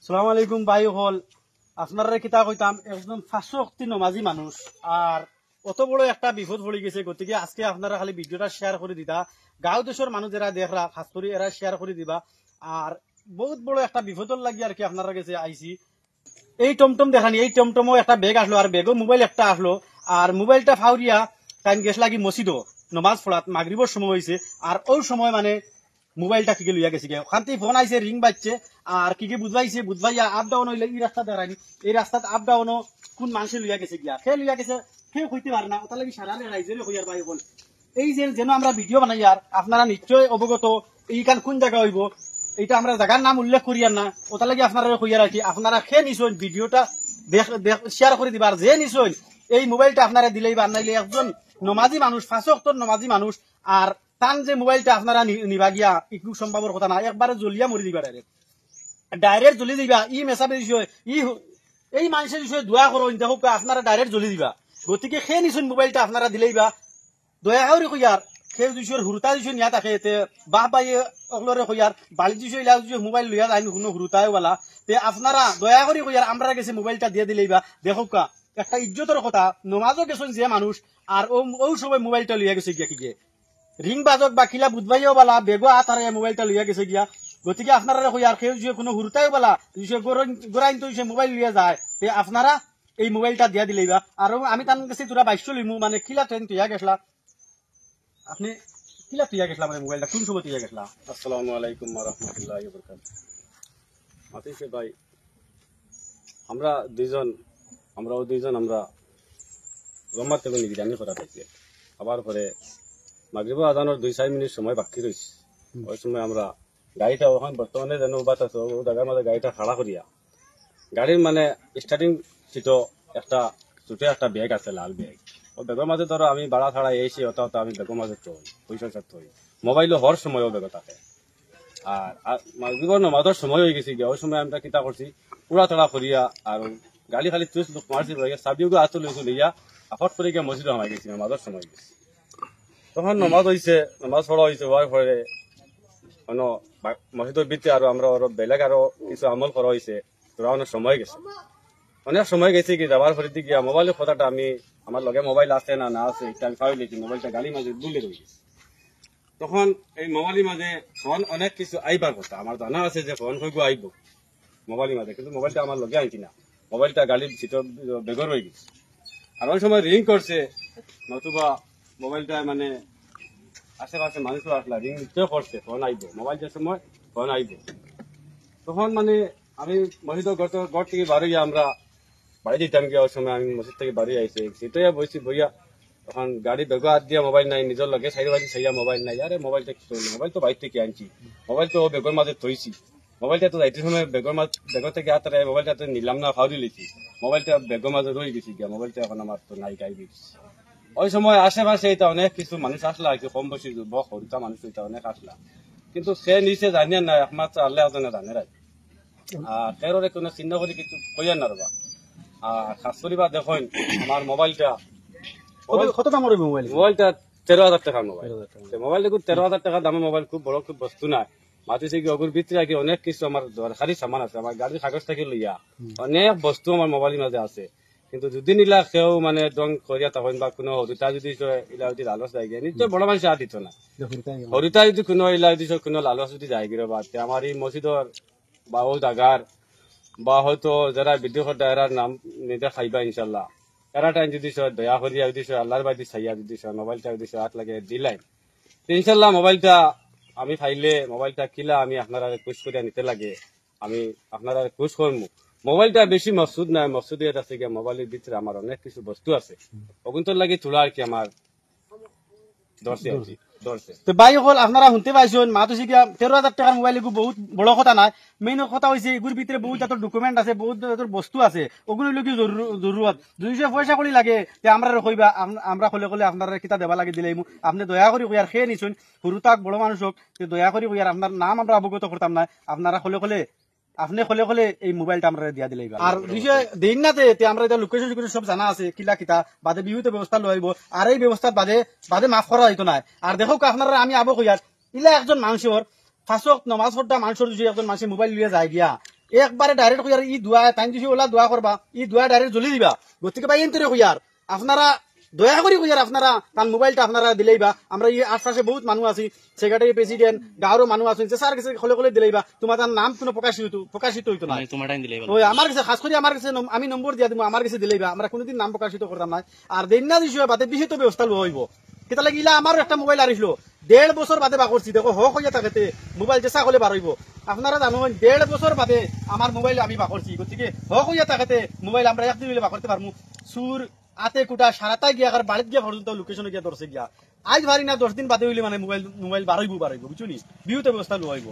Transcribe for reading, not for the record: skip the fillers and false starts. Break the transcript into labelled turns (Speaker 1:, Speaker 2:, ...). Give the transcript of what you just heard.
Speaker 1: সালাম আলাইকুম ভাই হল আপনারা কিতা কইতাম একদম ফাঁসক্তি নমাজি মানুষ আর অত বড় একটা বিপদ পড়ে গেছে গতিকে আজকে আপনারা খালি ভিডিওটা শেয়ার করে দিতা গাঁও দেশের মানুষ যারা দেখরা খাস করে এরা শেয়ার করে দিবা আর বহুত বড় একটা বিপদর লাগি আর কি আপনারা কাছে আইছি এই টমটম দেখানি এই টমটমও একটা ব্যাগ আসলো আর ব্যাগও মোবাইল একটা আসলো আর মোবাইলটা ফাউরিয়া টাইম গেছ লাগি মসজিদও নমাজ পড়াত মাগরিবর সময় হয়েছে আর ওই সময় মানে মোবাইলটা কি লইয়া গেছে ওখান ফোন আইছে রিং বাজছে আর কি বুঝবাইছে বুঝবাইয়া আপ ডাউন হইলে এই রাস্তা দেখানি এই রাস্তাত আপ ডাউনও কোন মানুষে লইয়া গেছে গিয়া সে লইয়া গেছে কেউ হইতে পারে না ওটা লাগি সারা রাইজের হইয়ার ভাই বোন এই যে যেন আমরা ভিডিও বানাই আর আপনারা নিশ্চয় অবগত এইখান কোন জায়গা হইব এইটা আমরা জায়গার নাম উল্লেখ করি আর না ওটা লাগি আপনারা হইয়া রাখি আপনারা খেয়ে নিশ্চয় ভিডিওটা শেয়ার করে দিবা আর যে নিশ্চয় এই মোবাইলটা আপনারা দিলেই বা নাইলে একজন নমাজি মানুষ ফাঁসক্তর নমাজি মানুষ আর তান যে মোবাইলটা আপনারা নিবা গিয়া একটু সম্ভবর কথা না একবারে জ্বলিয়া মরি দিবা ডাইরেক্ট জ্বলি দিবা ই মেসাবে বিষয় এই মানুষের বিষয়ে দোয়া করো দেখো আপনারা ডাইরেক্ট জ্বলি দিবা গতিকে সে নিশ্চয় মোবাইলটা আপনারা দিলেই বা দয়া করে কইয়ার সে দুইশোর হুরুতা দুইশো নিয়া থাকে বাহ বাই অগলরে কইয়ার বালি দুইশো ইলা দুইশো মোবাইল লইয়া যায় কোনো হুরুতায় বলা তে আপনারা দয়া করে কইয়ার আমরা গেছে মোবাইলটা দিয়ে দিলেই বা দেখো একটা ইজ্জতের কথা নমাজও গেছেন যে মানুষ আর ওই সময় মোবাইলটা লইয়া গেছে গিয়া কি রিং বাজক বা কিলা বুধবাইও বলা বেগো আতারে মোবাইলটা লইয়া গেছে গিয়া গতিকে আপনারা কইয়ার কেউ যে কোনো হুরুতাই বলা গোরাইন তো মোবাইল লইয়া যায় তে আপনারা এই মোবাইলটা দিয়া দিলেইবা আর আমি তার কাছে তোরা 22 লিমু মানে কিলা ট্রেন তুইয়া গেছলা আপনি কিলা তুইয়া গেছলা মানে মোবাইলটা কোন সময় তুইয়া গেছলা?
Speaker 2: আসসালামু আলাইকুম ওয়া রাহমাতুল্লাহি ওয়া বারাকাতুহু। মাতিছে ভাই আমরা দুইজন আমরা জমাত থেকে নিগরানি করা থাকি আবার পরে মাগরিব আজানের 2-4 মিনিট সময় বাকি রয়েছে ওই সময় আমরা গাড়িটা ওখান বর্তমানে যেন বাত আছে ও জায়গার মধ্যে গাড়িটা খাড়া করিয়া গাড়ির মানে স্টার্টিং সিটও একটা ছোট একটা ব্যাগ আছে লাল ব্যাগ ও ব্যাগের মাঝে ধরো আমি বাড়া ছাড়া এসে ওটা আমি ব্যাগের মাঝে থই পয়সা থই মোবাইলও হওয়ার সময় ও ব্যাগে থাকে আর মাগরিবর নামাজের সময় হয়ে গেছে গিয়া ওই সময় আমরা কিতা করছি পুরা তড়া করিয়া আর গাড়ি খালি চুইস লোক মারছি সাবিওকে আতো লইছো লইয়া আফট করে গিয়া মসজিদে হামাই গেছি নামাজের সময় গেছি তখন নামাজ হয়েছে নামাজ পড়া হয়েছে হওয়ার পরে মসজিদের ভিতরে আরো আমরা বেলেগ আরো কিছু আমল করা হয়েছে তোরা অনেক সময় গেছে অনেক সময় গেছে কি যাবার পরে গিয়া মোবাইলের কথাটা আমি আমার লগে মোবাইল আছে না আছে এটা আমি পাই লেছি মোবাইলটা গাড়ির মাঝে দুলে রয়ে গেছে তখন এই মোবাইলের মাঝে ফোন অনেক কিছু আইবার কথা আমার জানা আছে যে ফোন হইব আইব মোবাইলের মাঝে কিন্তু মোবাইলটা আমার লগে আইছি না মোবাইলটা গাড়ির ভিতর বেগর হয়ে গেছে আর ওই সময় রিং করছে নতুবা মোবাইলটা মানে আশেপাশে মানুষও আসলা রিং নিশ্চয় করছে ফোন আইব মোবাইল যে সময় ফোন আইব তখন মানে আমি মসজিদের ঘর থেকে বাড়ি আমরা বাড়ি যেতাম গিয়ে ওই সময় আমি মসজিদ থেকে বাড়ি আইছি সেটাই বসি বইয়া তখন গাড়ি বেগ হাত দিয়া মোবাইল নাই নিজের লগে সাইড বাজি সাইয়া মোবাইল নাই আরে মোবাইলটা কি করলি মোবাইল তো বাইর থেকে আনছি মোবাইল তো বেগর মাঝে থইছি মোবাইলটা তো যাইতে সময় বেগর থেকে হাত মোবাইলটা তো নিলাম না ফাউরি লিছি মোবাইলটা বেগর মাঝে রয়ে গেছি গিয়া মোবাইলটা এখন আমার তো নাই গাই দিচ্ছি ওই সময় আশেপাশে এটা অনেক কিছু মানুষ আসলা আর কি কম বয়সী যুবক হরিতা মানুষ এটা অনেক আসলা কিন্তু সে নিচে জানিয়ে না একমাত্র আল্লাহ জানে রাখি আর ফেররে কোনো চিহ্ন করে কিছু কইয়া না রবা আর খাস করিবা দেখুন আমার মোবাইলটা
Speaker 1: কত দামের মোবাইল?
Speaker 2: মোবাইলটা 13,000 টাকার মোবাইল মোবাইল দেখুন 13,000 টাকার দামের মোবাইল খুব বড় খুব বস্তু না মাতিছে কি অগুর ভিতরে আগে অনেক কিছু আমার দরকারি সামান আছে আমার গাড়ির কাগজ থেকে লইয়া অনেক বস্তু আমার মোবাইলের মাঝে আছে কিন্তু যদি নিলা কেউ মানে দং করিয়া তখন বা কোনো হরিতা যদি ইলা যদি লালচ যায় গিয়ে নিশ্চয় বড় মানুষ আর দিত না হরিতা যদি কোনো ইলা যদি কোনো লালচ যদি যায় গিয়ে বা আমার এই মসজিদর বা ও জাগার বা হয়তো যারা বিদ্যুৎ এরার নাম নিজে খাইবা ইনশাল্লাহ এরা টাইম যদি দয়া করিয়া যদি আল্লাহর বাদি চাইয়া যদি মোবাইলটা যদি হাত লাগে দিলাই ইনশাল্লাহ মোবাইলটা আমি ফাইলে মোবাইলটা কিলা আমি আপনারা পুশ করিয়া নিতে লাগে আমি আপনারা পুশ করবো মোবাইলটা বেশি মকসুদ নাই মকসুদ আছে কি মোবাইলের ভিতরে আমার অনেক কিছু বস্তু আছে ওগুন্তর লাগে তোলা আর কি আমার
Speaker 1: ভাই হল আপনারা শুনতে পাইছেন মাতো 13,000 টাকার মোবাইল এগুলো বহুত বড় কথা নাই মেইন কথা হয়েছে এগুলোর ভিতরে বহুত জাতের ডকুমেন্ট আছে বহুত জাতের বস্তু আছে ওগুলো কি জরুরত 200 পয়সা করে লাগে আমরা কইবা আমরা হলে আপনারা কিতা দেবা লাগে দিলে আপনি দয়া করে কইয়ার খেয়ে নিছেন হুরুতাক বড় মানুষক দয়া করে কইয়ার আপনার নাম আমরা অবগত করতাম না আপনারা হলে আপনি হলে এই মোবাইলটা আমরা দিয়া দিলে আর বিষয় দিন না আমরা এটা লোকেশন সব জানা আছে কিলা কিতা বাদে বিহুতে ব্যবস্থা লইব আর এই ব্যবস্থার বাদে মাফ করা হইতো না আর দেখো আপনারা আমি আবো কইয়ার ইলা একজন মানুষের ফাঁসক নমাজ পড়া মানুষের যদি একজন মানুষের মোবাইল লিয়ে যায় গিয়া একবারে ডাইরেক্ট কইয়ার ই দোয়া টাইম দিছি ওলা দোয়া করবা ই দোয়া ডাইরেক্ট জ্বলি দিবা গতিকে ভাই এন্তরে কইয়ার আপনারা দয়া করি কইয়ার আপনারা তার মোবাইলটা আপনারা দিলেইবা আমরা এই আশপাশে বহুত মানুষ আছি সেক্রেটারি প্রেসিডেন্ট গাঁৱৰ মানুষ আছেন স্যার কাছে খলে খলে দিলেইবা তোমার তার নাম কোনো প্রকাশিত হইতো না ওই আমার কাছে খাস করে আমার কাছে আমি নম্বর দিয়া দিব আমার কাছে দিলেইবা আমরা কোনোদিন নাম প্রকাশিত করতাম না আর দেন না দিছো বাদে বিহিত ব্যবস্থা লওয়া হইব কেতা লাগিলা আমার একটা মোবাইল আনিছিল 1.5 বছর বাদে বা করছি দেখো হক হইয়া থাকতে মোবাইল চেষ্টা করলে বার হইব আপনারা জানো 1.5 বছর বাদে আমার মোবাইল আমি বা করছি গতিকে হক হইয়া থাকতে মোবাইল আমরা একদিন হইলে বা করতে পারমু সুর আতে কুটা সারাটাই গিয়া আর বাড়িতে গিয়া পর্যন্ত লোকেশনে গিয়া ধরছে গিয়া আজ ভারি না 10 দিন বাদে হইলে মানে মোবাইল বার হইব বুঝছো নি বিহুতে ব্যবস্থা লওয়া হইব